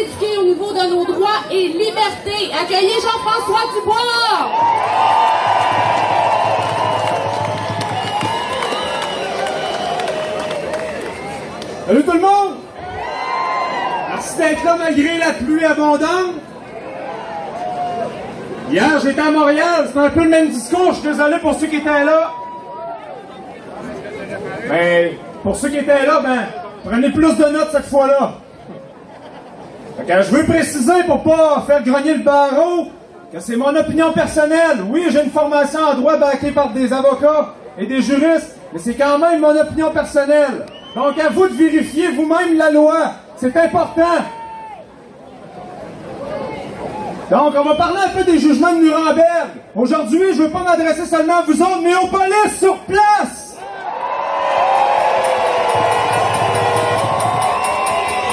éduqués au niveau de nos droits et libertés. Accueillez Jean-François Dubois! Salut tout le monde! Merci d'être là malgré la pluie abondante. Hier, j'étais à Montréal, c'était un peu le même discours, je suis désolé pour ceux qui étaient là. Mais pour ceux qui étaient là, prenez plus de notes cette fois-là. Je veux préciser, pour pas faire grogner le barreau, que c'est mon opinion personnelle. Oui, j'ai une formation en droit backée par des avocats et des juristes, mais c'est quand même mon opinion personnelle. Donc à vous de vérifier vous-même la loi. C'est important. Donc, on va parler un peu des jugements de Nuremberg. Aujourd'hui, je ne veux pas m'adresser seulement à vous autres, mais aux polices sur place.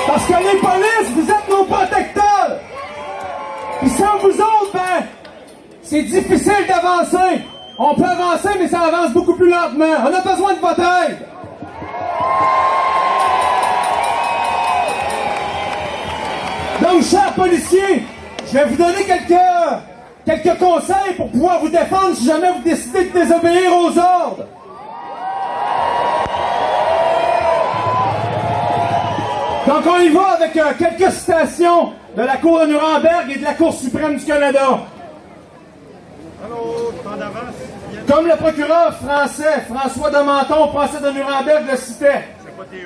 Parce que les polices, vous êtes nos protecteurs. Puis sans vous autres, c'est difficile d'avancer. On peut avancer, mais ça avance beaucoup plus lentement. On a besoin de votre aide. Donc, chers policiers, je vais vous donner quelques conseils pour pouvoir vous défendre si jamais vous décidez de désobéir aux ordres. Donc on y va avec quelques citations de la Cour de Nuremberg et de la Cour suprême du Canada. Comme le procureur français François de Menton au procès de Nuremberg le citait.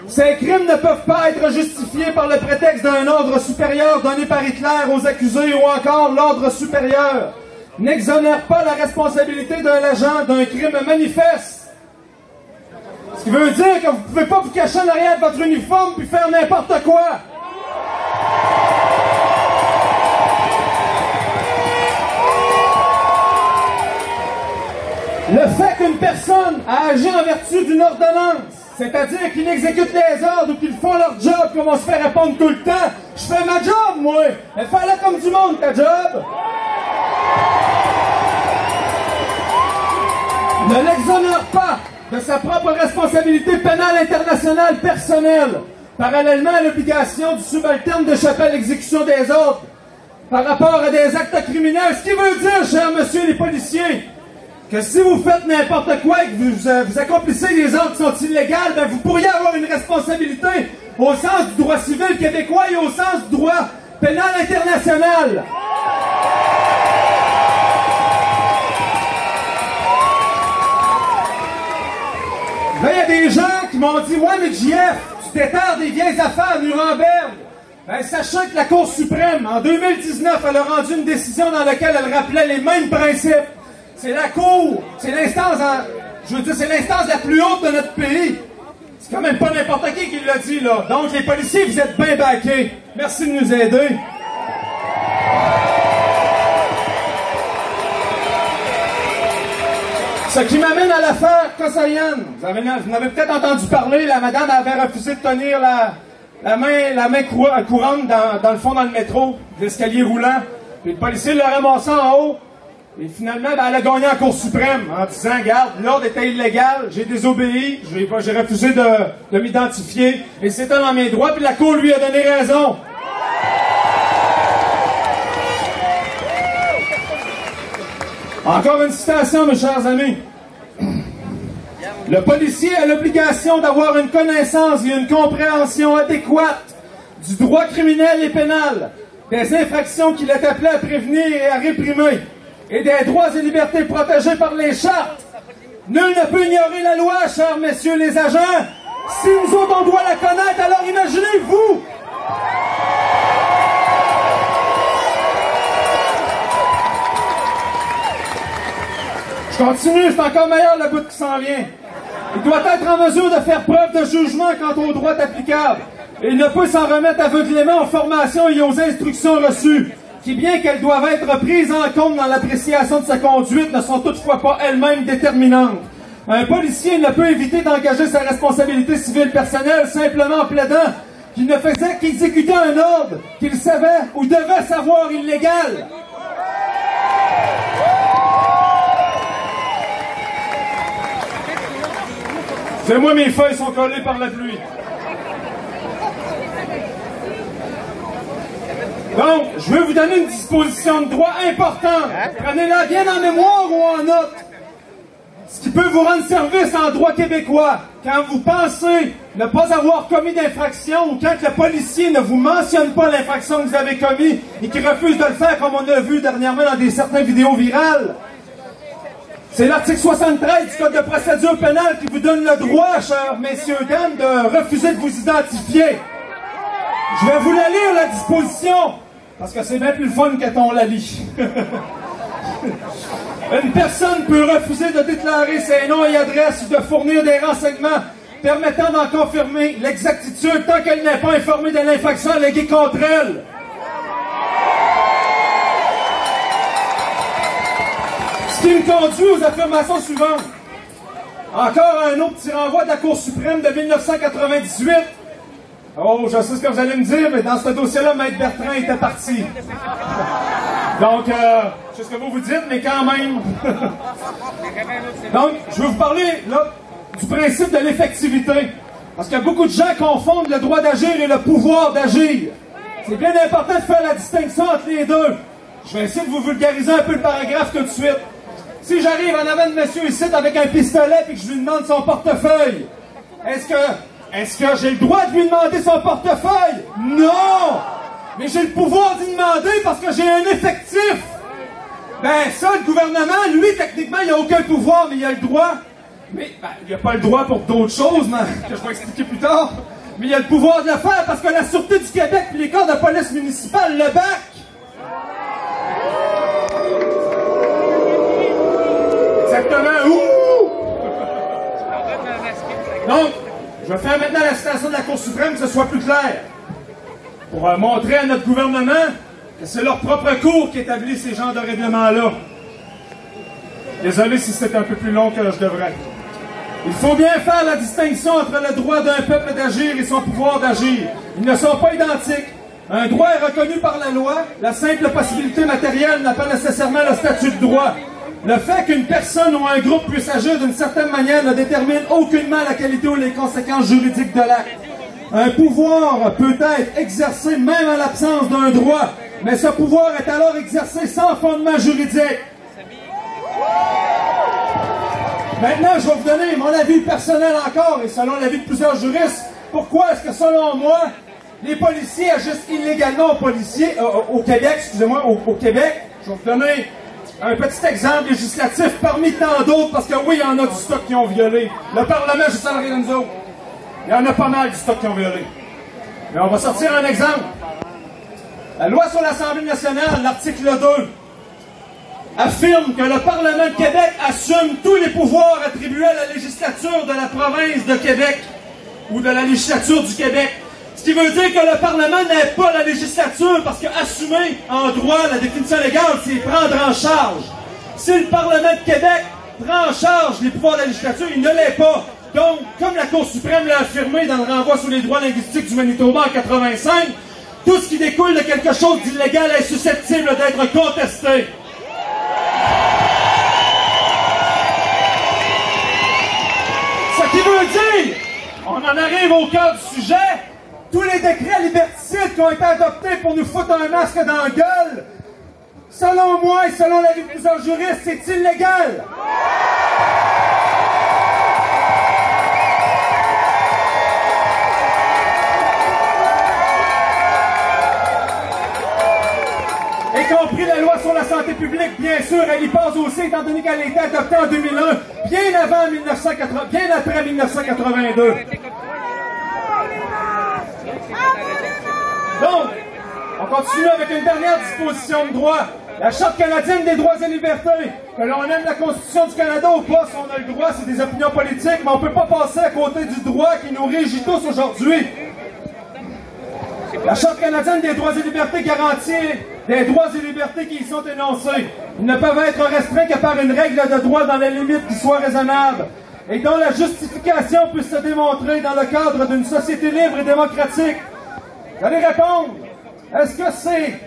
Ces crimes ne peuvent pas être justifiés par le prétexte d'un ordre supérieur donné par Hitler aux accusés ou encore l'ordre supérieur n'exonère pas la responsabilité d'un agent d'un crime manifeste. Ce qui veut dire que vous ne pouvez pas vous cacher en arrière de votre uniforme puis faire n'importe quoi. Le fait qu'une personne a agi en vertu d'une ordonnance, c'est-à-dire qu'ils exécutent les ordres ou qu'ils font leur job comme on se fait répondre tout le temps. Je fais ma job, moi! Mais fais-la comme du monde, ta job! Ne l'exonère pas de sa propre responsabilité pénale internationale personnelle, parallèlement à l'obligation du subalterne d'échapper à l'exécution des ordres par rapport à des actes criminels. Ce qui veut dire, chers messieurs les policiers, que si vous faites n'importe quoi et que vous accomplissez des ordres qui sont illégaux, vous pourriez avoir une responsabilité au sens du droit civil québécois et au sens du droit pénal international. Là, il y a des gens qui m'ont dit « Ouais, mais JF, tu t'éterres des vieilles affaires à Nuremberg. » Sachez que la Cour suprême, en 2019, elle a rendu une décision dans laquelle elle rappelait les mêmes principes. C'est la Cour, c'est l'instance, c'est l'instance la plus haute de notre pays. C'est quand même pas n'importe qui l'a dit, là. Donc, les policiers, vous êtes bien baqués. Merci de nous aider. Ce qui m'amène à l'affaire Kossoyan. Vous en avez peut-être entendu parler, la madame avait refusé de tenir la main courante dans le fond, dans le métro, l'escalier roulant. Puis le policier l'a ramassé en haut. Et finalement, elle a gagné en Cour suprême en disant, regarde, l'ordre était illégal, j'ai désobéi, j'ai refusé de m'identifier, et c'était dans mes droits, puis la Cour lui a donné raison. Encore une citation, mes chers amis. Le policier a l'obligation d'avoir une connaissance et une compréhension adéquate du droit criminel et pénal, des infractions qu'il est appelé à prévenir et à réprimer, et des droits et libertés protégés par les chartes. Nul ne peut ignorer la loi, chers messieurs les agents. Si nous autres on doit la connaître, alors imaginez-vous! Je continue, c'est encore meilleur le bout qui s'en vient. Il doit être en mesure de faire preuve de jugement quant aux droits applicables. Et il ne peut s'en remettre aveuglément aux formations et aux instructions reçues, qui, bien qu'elles doivent être prises en compte dans l'appréciation de sa conduite, ne sont toutefois pas elles-mêmes déterminantes. Un policier ne peut éviter d'engager sa responsabilité civile personnelle simplement en plaidant qu'il ne faisait qu'exécuter un ordre qu'il savait ou devait savoir illégal. Moi, mes feuilles sont collées par la pluie. Donc, je veux vous donner une disposition de droit importante. Prenez-la bien en mémoire ou en note. Ce qui peut vous rendre service en droit québécois, quand vous pensez ne pas avoir commis d'infraction ou quand le policier ne vous mentionne pas l'infraction que vous avez commis et qui refuse de le faire comme on a vu dernièrement dans certaines vidéos virales. C'est l'article 73 du Code de procédure pénale qui vous donne le droit, chers messieurs et dames, de refuser de vous identifier. Je vais vous la lire, la disposition, parce que c'est bien plus le fun quand on la lit. Une personne peut refuser de déclarer ses noms et adresses ou de fournir des renseignements permettant d'en confirmer l'exactitude tant qu'elle n'est pas informée de l'infraction alléguée contre elle. Ce qui me conduit aux affirmations suivantes. Encore un autre petit renvoi de la Cour suprême de 1998. Oh, je sais ce que vous allez me dire, mais dans ce dossier-là, Maître Bertrand était parti. Donc, je sais ce que vous vous dites, mais quand même. Donc, je vais vous parler, là, du principe de l'effectivité. Parce que beaucoup de gens confondent le droit d'agir et le pouvoir d'agir. C'est bien important de faire la distinction entre les deux. Je vais essayer de vous vulgariser un peu le paragraphe tout de suite. Si j'arrive en avant de monsieur ici avec un pistolet et que je lui demande son portefeuille, est-ce que j'ai le droit de lui demander son portefeuille? Non! Mais j'ai le pouvoir d'y demander parce que j'ai un effectif! Ben ça, le gouvernement, lui, techniquement, il n'a aucun pouvoir, mais il a le droit. Mais il n'a pas le droit pour d'autres choses, que je vais expliquer plus tard. Mais il a le pouvoir de le faire parce que la Sûreté du Québec et les corps de police municipale le bac. Exactement où? Donc, je vais faire maintenant la citation de la Cour suprême, que ce soit plus clair. Pour montrer à notre gouvernement que c'est leur propre cour qui établit ces genres de règlements-là. Désolé si c'est un peu plus long que je devrais. Il faut bien faire la distinction entre le droit d'un peuple d'agir et son pouvoir d'agir. Ils ne sont pas identiques. Un droit est reconnu par la loi. La simple possibilité matérielle n'a pas nécessairement le statut de droit. Le fait qu'une personne ou un groupe puisse agir d'une certaine manière ne détermine aucunement la qualité ou les conséquences juridiques de l'acte. Un pouvoir peut être exercé même en l'absence d'un droit, mais ce pouvoir est alors exercé sans fondement juridique. Maintenant, je vais vous donner mon avis personnel encore, et selon l'avis de plusieurs juristes, pourquoi est-ce que, selon moi, les policiers agissent illégalement au Québec, excusez-moi, au Québec. Je vais vous donner un petit exemple législatif parmi tant d'autres, parce que oui, il y en a du stock qui ont violé. Le Parlement, juste en arrière de nous autres. Il y en a pas mal du stock qui ont violé. Mais on va sortir un exemple. La loi sur l'Assemblée nationale, l'article 2, affirme que le Parlement de Québec assume tous les pouvoirs attribués à la législature de la province de Québec ou de la législature du Québec. Ce qui veut dire que le Parlement n'est pas la législature, parce qu'assumer en droit la définition légale, c'est prendre en charge. Si le Parlement de Québec prend en charge les pouvoirs de la législature, il ne l'est pas. Donc, comme la Cour suprême l'a affirmé dans le renvoi sur les droits linguistiques du Manitoba en 85, tout ce qui découle de quelque chose d'illégal est susceptible d'être contesté. Ce qui veut dire, on en arrive au cœur du sujet, tous les décrets liberticides qui ont été adoptés pour nous foutre un masque dans la gueule, selon moi et selon l'avis de plusieurs juristes, c'est illégal. Y compris la loi sur la santé publique, bien sûr, elle y passe aussi, étant donné qu'elle a été adoptée en 2001, bien après 1982. Donc, on continue avec une dernière disposition de droit. La Charte canadienne des droits et libertés. Que l'on aime la Constitution du Canada ou pas, si on a le droit, c'est des opinions politiques, mais on ne peut pas passer à côté du droit qui nous régit tous aujourd'hui. La Charte canadienne des droits et libertés garantit des droits et libertés qui y sont énoncés. Ils ne peuvent être restreints que par une règle de droit dans les limites qui soient raisonnables et dont la justification puisse se démontrer dans le cadre d'une société libre et démocratique. Vous allez répondre, est-ce que c'est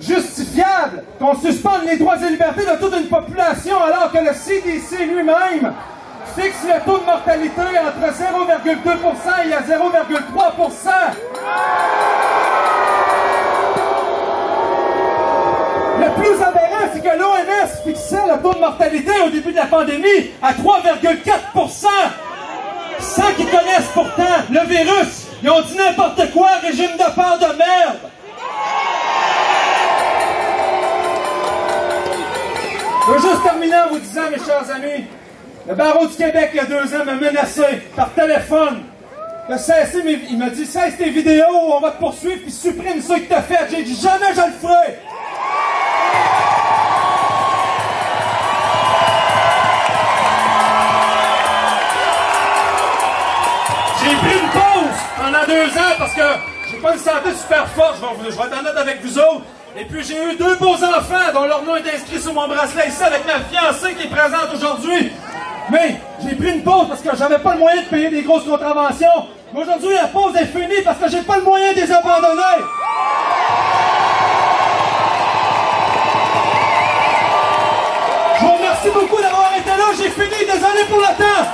justifiable qu'on suspende les droits et libertés de toute une population alors que le CDC lui-même fixe le taux de mortalité entre 0,2% et à 0,3%? plus aberrant, c'est que l'OMS fixait le taux de mortalité au début de la pandémie à 3,4 % sans qu'ils connaissent pourtant le virus. Ils ont dit n'importe quoi, régime de peur de merde. Je veux juste terminer en vous disant, mes chers amis, le barreau du Québec, il y a 2 ans, m'a menacé par téléphone. Il m'a dit, cesse tes vidéos, on va te poursuivre, puis supprime ceux que t'as fait. J'ai dit, jamais je le ferai. J'ai pris une pause pendant 2 ans parce que j'ai pas une santé super forte. Je vais être honnête avec vous autres. Et puis j'ai eu 2 beaux enfants dont leur nom est inscrit sur mon bracelet ici avec ma fiancée qui est présente aujourd'hui. Mais j'ai pris une pause parce que j'avais pas le moyen de payer des grosses contraventions. Mais aujourd'hui, la pause est finie parce que j'ai pas le moyen de les abandonner. Je vous remercie beaucoup d'avoir été là. J'ai fini. Désolé pour le temps.